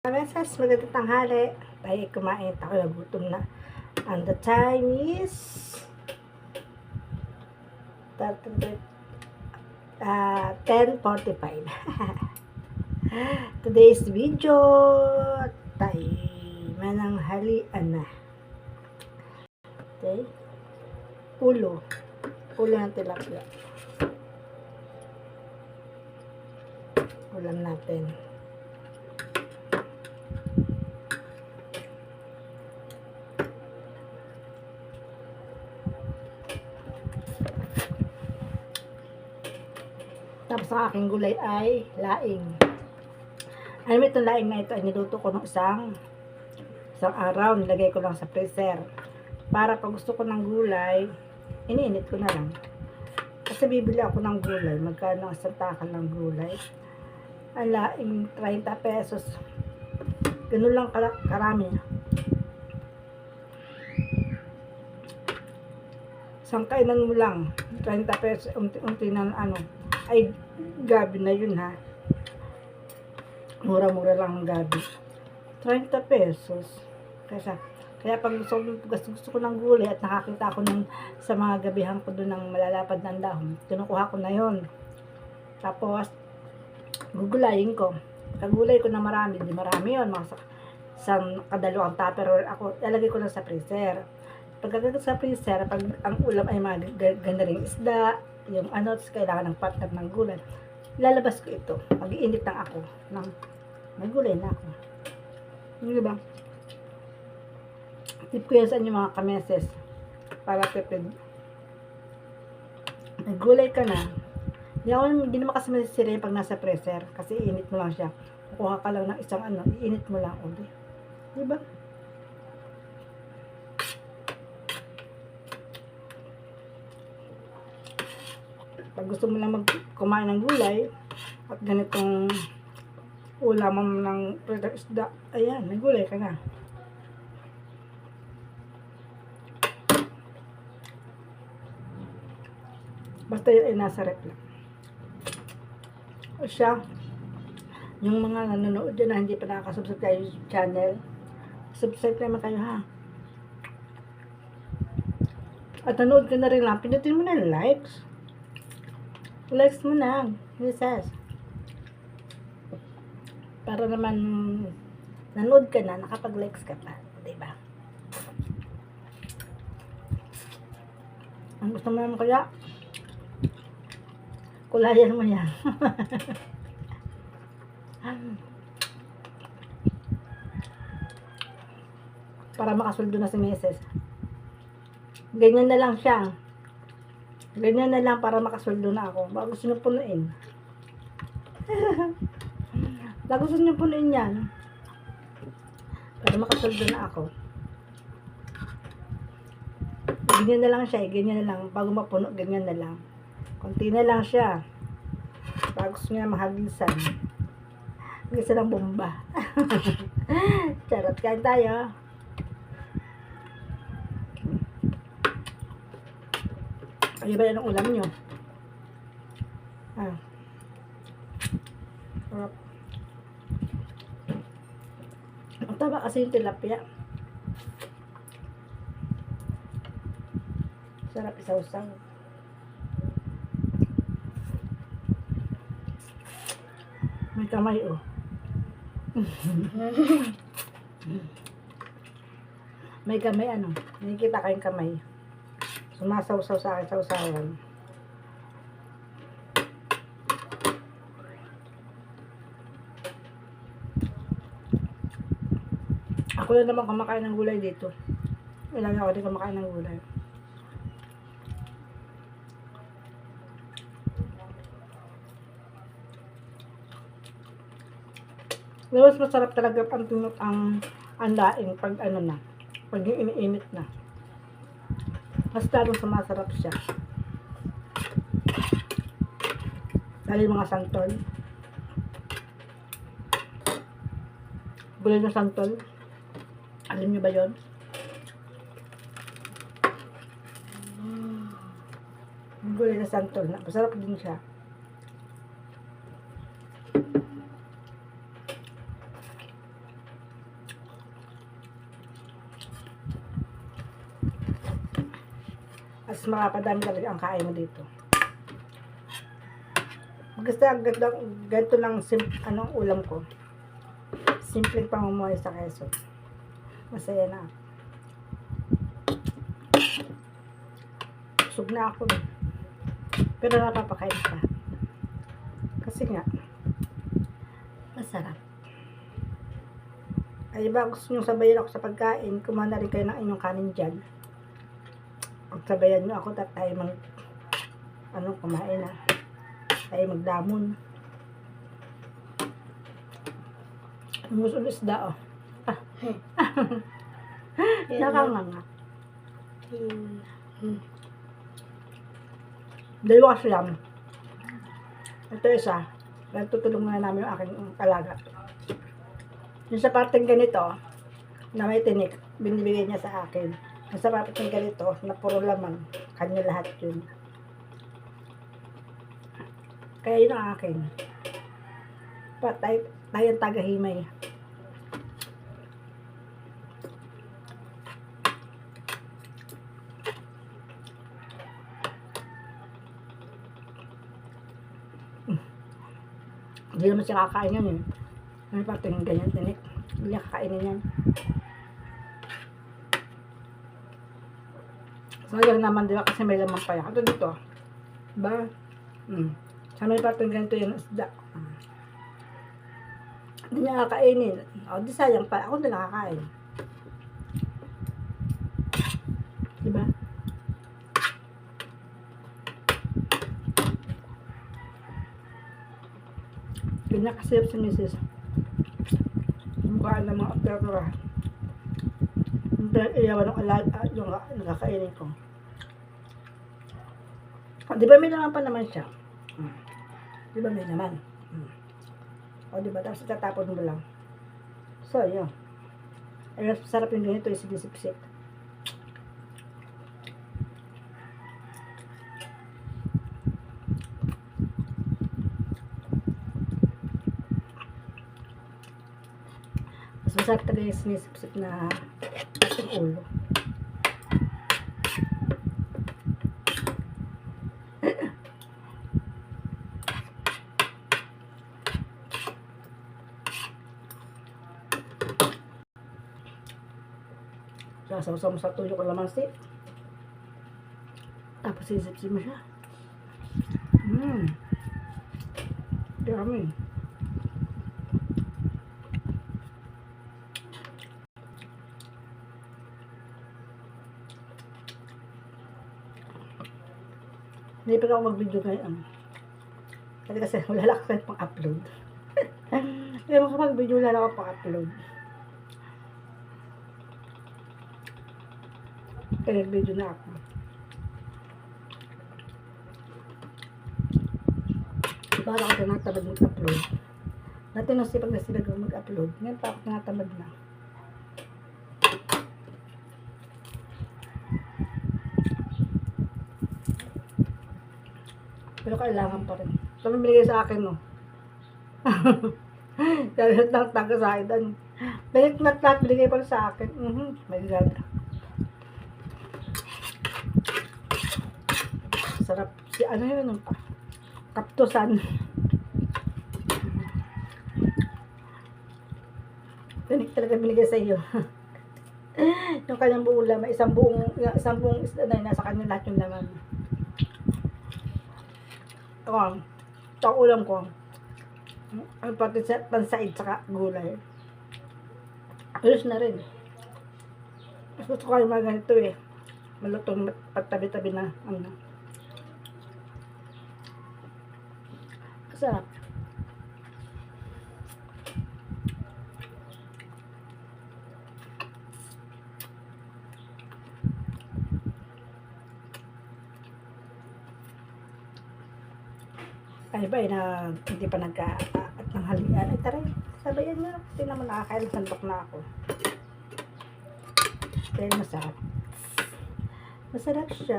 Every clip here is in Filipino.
Beses, magandang tanghali. Tayo kumain. Ako nagutom na. And the time is 10:45. Today's video, tayo mananghalian na. Okay? Ulo ng tilapia. Ulam natin. Tapos ang aking gulay ay laing. Alam mo itong laing na ito ay niluto ko ng isang araw. Nilagay ko lang sa freezer. Para pag gusto ko ng gulay, iniinit ko na lang. Kasi bibili ako ng gulay. Magkano ang isang takal ng gulay? Ang laing 30 pesos. Ganun lang karami. Isang kainan mo lang. 30 pesos. Unti-unti na ay gabi na yun ha. Mura-mura lang ang gabi. 30 pesos. Kaya pag gusto ko ng gulay at nakakita ko sa mga gabihan ko doon ng malalapad ng dahon, kinukuha ko na yon. Tapos, gugulayin ko. Kagulay ko na marami, di marami yun. Mga kadalawang tupperware ako, ilalagay ko lang sa freezer. Pagkagagad sa freezer, pag ang ulam ay mga ganda ring isda, yung kailangan ng partner ng gulay, lalabas ko ito. Mag-iinit lang ako may gulay na ako. Diba? Tip ko yan sa inyo mga kameses para tipid. May gulay ka na. Hindi naman kasi masisira pag nasa freezer kasi iinit mo lang siya. Kukuha ka lang ng isang iinit mo lang ulit. Diba? Pag gusto mo lang kumain ng gulay at ganitong ulam ng isda, ayan, may gulay ka na. Basta yun ay nasa rep lang. O siya, yung mga nanonood dyan na hindi pa nakakasubscribe kayo YouTube channel, subscribe naman kayo ha. At nanood ka na rin lang, pinutin mo na likes. Likes mo na, yes. Para naman nanood ka na, nakapag-likes ka pa, diba? Ang gusto mo naman kaya, kulayan mo yan. Para makasuldo na si Mrs. Ganyan na lang siya. Ganyan na lang para makasuldo na ako. Bago gusto nyo punuin. Bago gusto nyo punuin yan. Para makasuldo na ako. Ganyan na lang siya. Ganyan na lang. Bago mapuno, ganyan na lang. Konti na lang siya. Bago gusto nyo mahagisan. Hagisan ng bomba. Charot, kain tayo. Ay, ba yan ang ulam nyo? Sarap. Ang taba kasi yung tilapia. Sarap isaw-saw. May kamay oh. May kamay nakikita kayong kamay. Sumasaw-saw sa akin, saw-sawan. Ako na naman kumakain ng gulay dito. Ilang ako din kumakain ng gulay. Mas masarap talaga ang laing pag pag iniinit na. Mas lalong sumasarap siya. Dahil mga santol. Gulay na santol. Alam niyo ba yun? Gulay na santol. Masarap din siya. Mas makapadami talaga ang kain mo dito. Basta ganito lang anong ulam ko. Simpleng pamumuhay sa Quezon. Masaya na. Busog na ako. Pero napapakain pa. Kasi nga, masarap. Ay ba, gusto nyo sabayan ako sa pagkain, kumain na rin kayo ng inyong kanin dyan. Pag sabayan nyo ako, tayo kumain na. Tayo magdamon. Ang gusto ng isda, oh. Nakanganga. Dalawa kasi lang. Ito isa. Nagtutulong na namin yung aking alaga. Yung sa parteng ganito, na may tinik, binibigay niya sa akin. Yung sa parteng ganito, na puro laman, kanya lahat yun. Kaya yun ang akin. Tayong tagahimay. Hindi naman siya kakain yan eh. Ano pa tingin ganyan tinik? Hindi niya kakainin yan. Sayang naman diba kasi may laman pa yan. Ito dito. Diba? Sa may parteng ganito yung isda. Hindi niya kakainin. O di sayang pa. Ako hindi nakakain. Diba? Pinakasirap si Mrs. Mukhaan ng mga opera. Iyawan ng alaga yung nakakainin ko. Di ba may naman pa naman siya? Di ba may naman? O di ba? Tapos itatapon mo lang. So, yun. Ay, mas sarap yung ganito yung sinisip-sip. Mas masarap talaga yung sinisip-sip na ulo. Sasaw mo sa tuyo ko lamansi. Tapos sisip-sip mo siya. Dami. Hindi pa ako mag-video ngayon. Kasi wala lang ako pang-upload. Hindi mo kapag-video wala lang ako pang-upload. Kaya video na ako. Para ako tinatamad mag-upload. Dati nasipag na sila mag-upload. Ngayon pa ako tinatamad na. Pero kailangan pa rin. Ito may binigay sa akin, no. Kaya taga sa akin. Binigay pa rin sa akin. My God. Sarap. Ano yun? Kaptusan. Tinik talaga binigay sa iyo. Yung kanyang buong laman. Isang buong isda na nasa kanya lahat yung laman. Ito ang ulam ko. Ang pati sa pansaid saka gulay. Ayos na rin. Mas gusto ko yung mga ganito eh. Malutong pagtabi-tabi na ano. Sarap. Ay ba na hindi pa at ng halian. Ay taray, sabayan na. Hindi naman nakakain. Santok na ako. Dahil masarap. Masarap siya.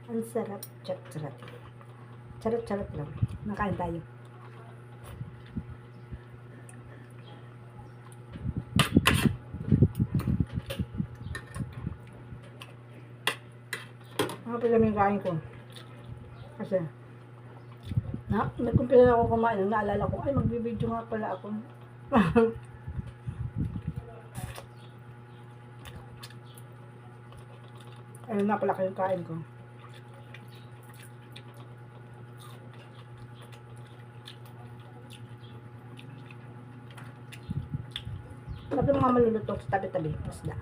Ang sarap. Charap. Charap lang. Nakain tayo. Napapila yung kain ko. Kasi, nagkumpila na ako kumain. Naalala ko, ay, magbibideo nga pala ako. Ayun na pala yung kain ko. Sabi mga maluluto sa tabi-tabi. Isda.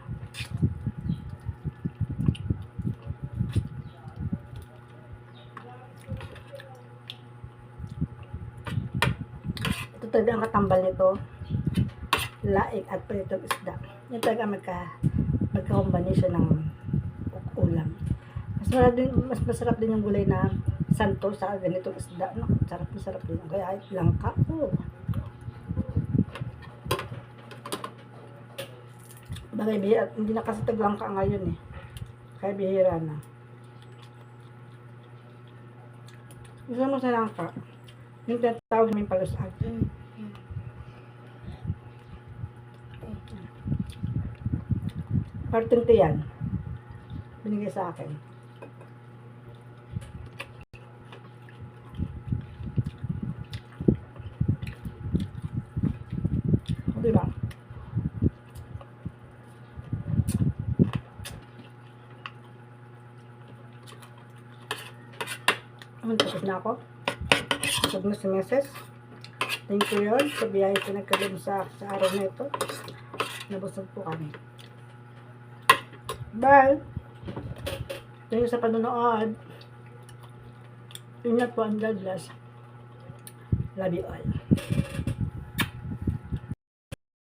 Ito talaga ang katambal nito. Laik at pritong isda. Yan talaga magka-combination ng ulam. Mas masarap din yung gulay na santo sa ganitong isda. No? Sarap din. Kaya langka. Oh. Bagay, hindi na kasi taglangka ngayon eh. Kaya bihira na. Gusto mo sa langka? Yung tinatawag namin palusag. Parteng yan. Binigay sa akin. Diba? Tapos na ako. Tapos na si Mrs. Thank you yun. Sa biyahe pinagkalim sa araw na ito. Nabusog po kami. Bye! Thank you sa panonood. Ingat po, and God bless. Love you all.